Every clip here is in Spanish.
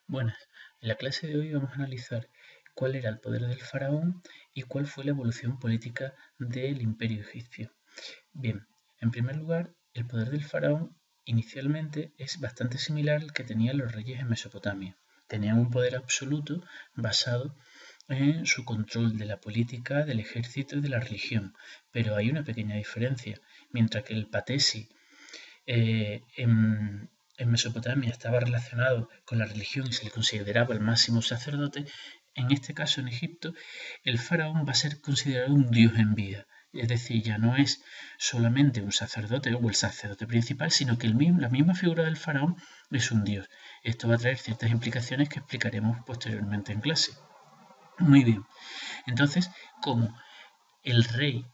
Buenas, en la clase de hoy vamos a analizar cuál era el poder del faraón y cuál fue la evolución política del imperio egipcio. Bien, en primer lugar, el poder del faraón inicialmente es bastante similar al que tenían los reyes en Mesopotamia. Tenían un poder absoluto basado en su control de la política, del ejército y de la religión, pero hay una pequeña diferencia. Mientras que el patesi en Mesopotamia estaba relacionado con la religión y se le consideraba el máximo sacerdote, en este caso en Egipto el faraón va a ser considerado un dios en vida. Es decir, ya no es solamente un sacerdote o el sacerdote principal, sino que la misma figura del faraón es un dios. Esto va a traer ciertas implicaciones que explicaremos posteriormente en clase. Muy bien, entonces, como el rey,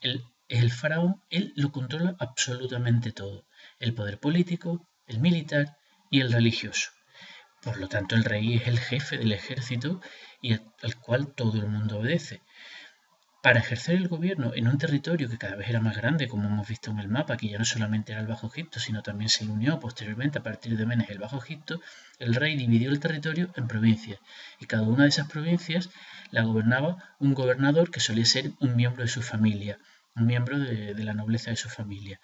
el faraón, él lo controla absolutamente todo. El poder político, el militar y el religioso. Por lo tanto, el rey es el jefe del ejército y al cual todo el mundo obedece. Para ejercer el gobierno en un territorio que cada vez era más grande, como hemos visto en el mapa, que ya no solamente era el Bajo Egipto, sino también se le unió posteriormente a partir de Menes el Bajo Egipto, el rey dividió el territorio en provincias y cada una de esas provincias la gobernaba un gobernador que solía ser un miembro de su familia, un miembro de la nobleza de su familia.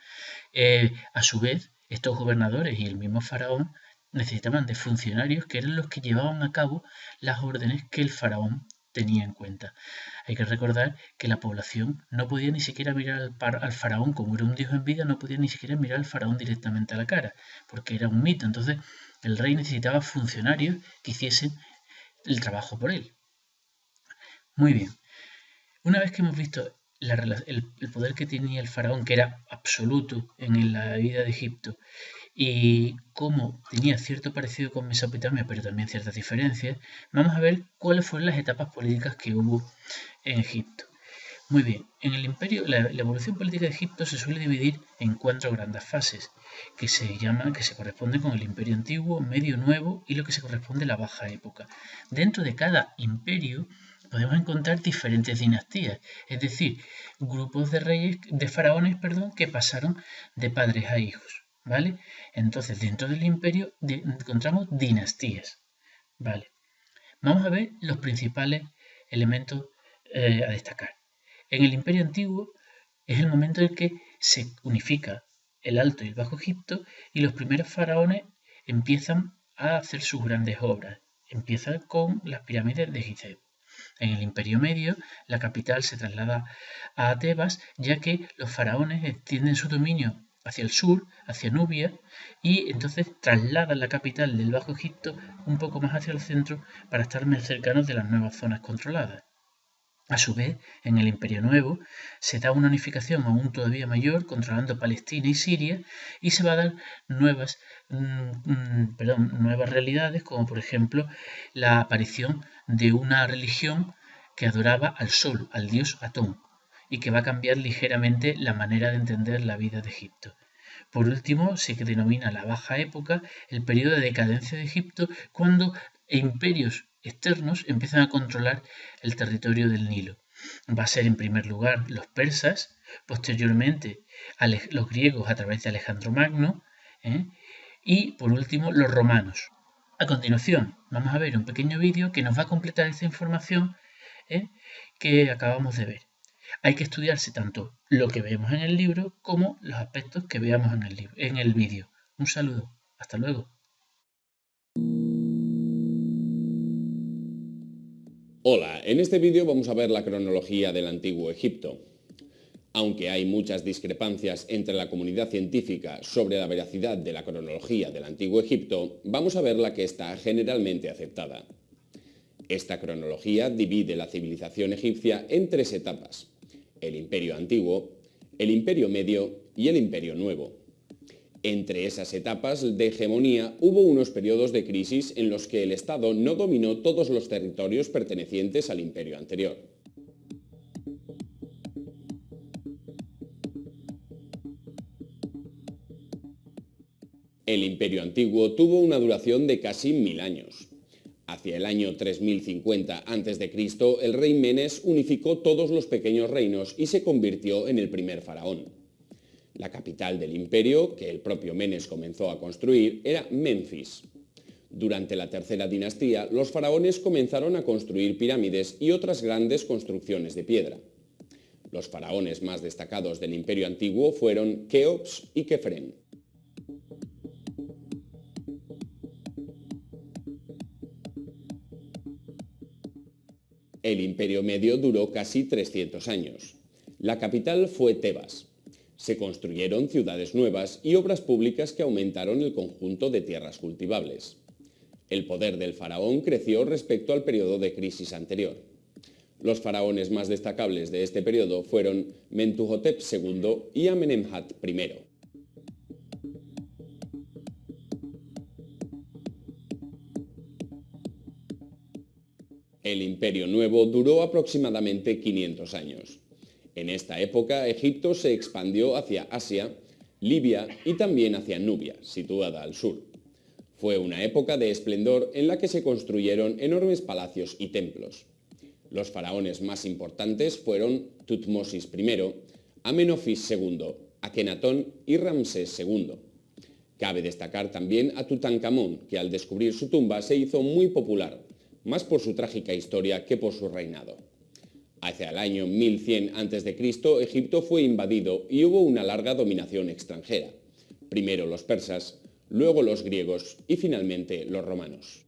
A su vez, estos gobernadores y el mismo faraón necesitaban de funcionarios que eran los que llevaban a cabo las órdenes que el faraón tenía en cuenta. Hay que recordar que la población no podía ni siquiera mirar al faraón, como era un dios en vida, no podía ni siquiera mirar al faraón directamente a la cara, porque era un mito. Entonces, el rey necesitaba funcionarios que hiciesen el trabajo por él. Muy bien, una vez que hemos visto el poder que tenía el faraón, que era absoluto en la vida de Egipto, y cómo tenía cierto parecido con Mesopotamia, pero también ciertas diferencias, vamos a ver cuáles fueron las etapas políticas que hubo en Egipto. Muy bien, en el imperio, la evolución política de Egipto se suele dividir en cuatro grandes fases, que se corresponden con el imperio antiguo, medio nuevo y lo que se corresponde a la baja época. Dentro de cada imperio podemos encontrar diferentes dinastías, es decir, grupos de reyes, de faraones, perdón, que pasaron de padres a hijos, ¿vale? Entonces, dentro del imperio encontramos dinastías, ¿vale? Vamos a ver los principales elementos a destacar. En el Imperio Antiguo es el momento en que se unifica el Alto y el Bajo Egipto y los primeros faraones empiezan a hacer sus grandes obras. Empiezan con las pirámides de Gizeh. En el Imperio Medio, la capital se traslada a Tebas, ya que los faraones extienden su dominio hacia el sur, hacia Nubia, y entonces trasladan la capital del Bajo Egipto un poco más hacia el centro para estar más cercanos de las nuevas zonas controladas. A su vez, en el Imperio Nuevo se da una unificación aún todavía mayor, controlando Palestina y Siria, y se va a dar nuevas realidades, como por ejemplo la aparición de una religión que adoraba al sol, al dios Atón, y que va a cambiar ligeramente la manera de entender la vida de Egipto. Por último, se denomina la Baja Época el periodo de decadencia de Egipto, cuando imperios externos empiezan a controlar el territorio del Nilo. Va a ser en primer lugar los persas, posteriormente los griegos a través de Alejandro Magno, ¿eh? Y por último los romanos. A continuación, vamos a ver un pequeño vídeo que nos va a completar esta información, ¿eh? que acabamos de ver. Hay que estudiarse tanto lo que vemos en el libro como los aspectos que veamos en el vídeo. Un saludo. Hasta luego. Hola, en este vídeo vamos a ver la cronología del Antiguo Egipto. Aunque hay muchas discrepancias entre la comunidad científica sobre la veracidad de la cronología del Antiguo Egipto, vamos a ver la que está generalmente aceptada. Esta cronología divide la civilización egipcia en tres etapas: el Imperio Antiguo, el Imperio Medio y el Imperio Nuevo. Entre esas etapas de hegemonía hubo unos periodos de crisis en los que el Estado no dominó todos los territorios pertenecientes al imperio anterior. El imperio antiguo tuvo una duración de casi 1000 años. Hacia el año 3050 a.C., el rey Menes unificó todos los pequeños reinos y se convirtió en el primer faraón. La capital del imperio, que el propio Menes comenzó a construir, era Menfis. Durante la tercera dinastía, los faraones comenzaron a construir pirámides y otras grandes construcciones de piedra. Los faraones más destacados del Imperio Antiguo fueron Keops y Kefren. El Imperio Medio duró casi 300 años. La capital fue Tebas. Se construyeron ciudades nuevas y obras públicas que aumentaron el conjunto de tierras cultivables. El poder del faraón creció respecto al periodo de crisis anterior. Los faraones más destacables de este periodo fueron Mentuhotep II y Amenemhat I. El Imperio Nuevo duró aproximadamente 500 años. En esta época, Egipto se expandió hacia Asia, Libia y también hacia Nubia, situada al sur. Fue una época de esplendor en la que se construyeron enormes palacios y templos. Los faraones más importantes fueron Tutmosis I, Amenofis II, Akenatón y Ramsés II. Cabe destacar también a Tutankamón, que al descubrir su tumba se hizo muy popular, más por su trágica historia que por su reinado. Hacia el año 1100 a.C., Egipto fue invadido y hubo una larga dominación extranjera. Primero los persas, luego los griegos y finalmente los romanos.